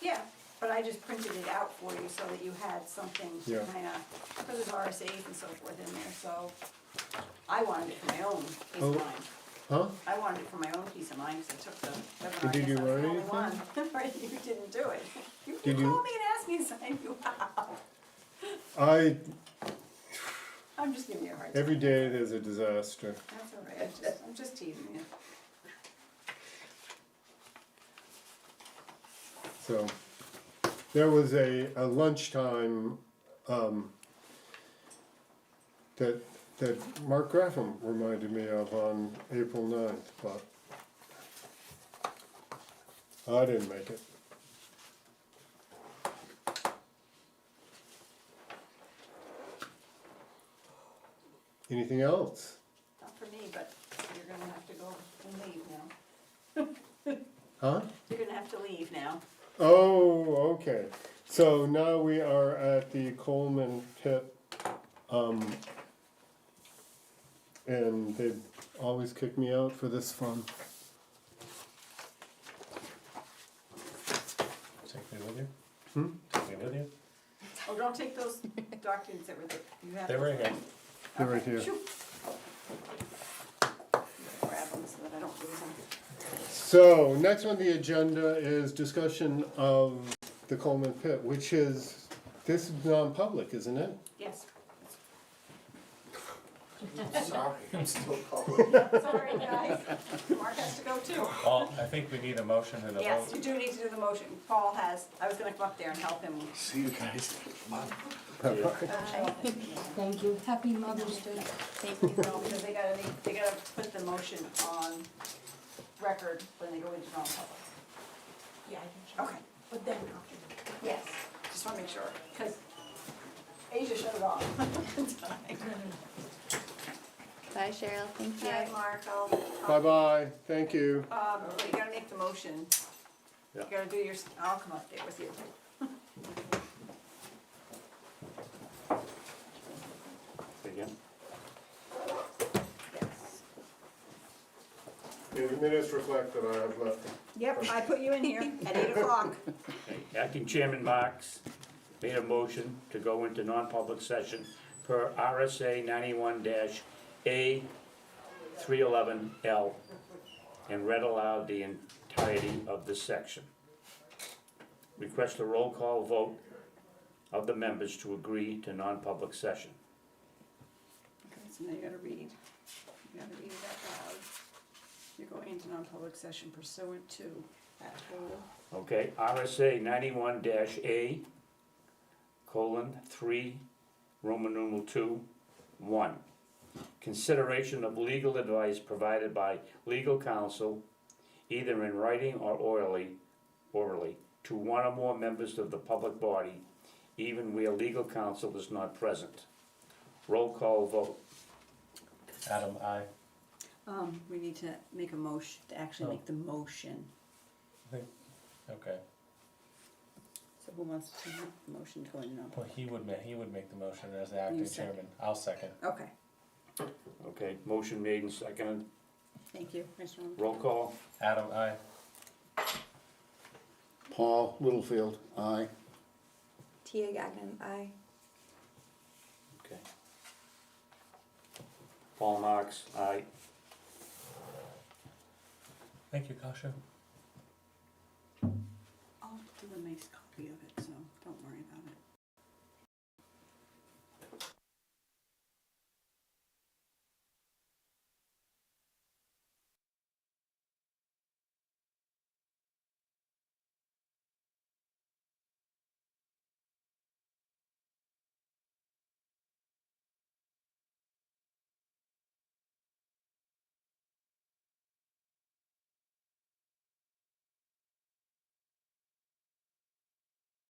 Yeah, but I just printed it out for you so that you had something to Yeah. kinda, because there's RSA's and so forth in there, so I wanted it for my own peace Oh. of mind. Huh? I wanted it for my own peace of mind, because I took the webinar, Did you I guess I was learn the only anything? one. Right, you didn't do it. You Did you- called me and asked me to sign you out. I'm just giving you a hard time. Every day there's a disaster. That's all right, I'm just teasing you. So, there was a lunchtime, that that Mark Graffam reminded me of on April 9th, but I didn't make it. Anything else? Not for me, but you're gonna have to go and leave now. Huh? You're gonna have to leave now. Oh, okay. So now we are at the Coleman Pit, and they've always kicked me out for this fun. Take me with you? Hmm? Take me with you? Oh, don't take those documents that were there. You have They're those? right here. They're right Okay, here. shoot. Grab them so that I don't lose them. So, next on the agenda is discussion of the Coleman Pit, which is, this is non-public, isn't it? Yes. Sorry, I'm still calling. Sorry, guys. Mark has to go too. Well, I think we need a motion and a Yes, vote. you do need to do the motion. Paul has, I was gonna come up there and help him. See you guys. Bye. Thank you. Happy Mother's Day. Thank you. No, because they gotta put the motion on record when they go into non-public. Yeah, I can. Okay. But then Yes, just wanna make sure, because Asia shut it off. Bye, Cheryl. Thank you. Alright, Mark, I'll. Bye-bye, thank you. But you gotta make the motion. You Yeah. gotta do your, I'll come up there with you. Again? Yes. The minutes reflect that I have left. Yep, I put you in here at 8 o'clock. Okay. Acting Chairman Marks made a motion to go into non-public session per RSA 91-A 311L and read aloud the entirety of this section. Request a roll call vote of the members to agree to non-public session. Okay, so now you gotta read. You gotta read it out loud. You're going into non-public session pursuant to that whole. Okay, RSA 91-A, colon, 3, Roman numeral 2, 1. Consideration of legal advice provided by legal counsel, either in writing or orally, to one or more members of the public body, even where legal counsel is not present. Roll call vote. Adam, aye. We need to make a motion, to actually make the motion. Okay. So who wants to make the motion to go into non-public? Well, he would make the motion as the acting You second. chairman. I'll second. Okay, Okay, motion made and seconded. thank you. I just wanted- Roll call. Adam, aye. Paul Littlefield, aye. Tia Gagnon, aye. Okay. Paul Marks, aye. Thank you, Kasha. I'll do a nice copy of it, so don't worry about it.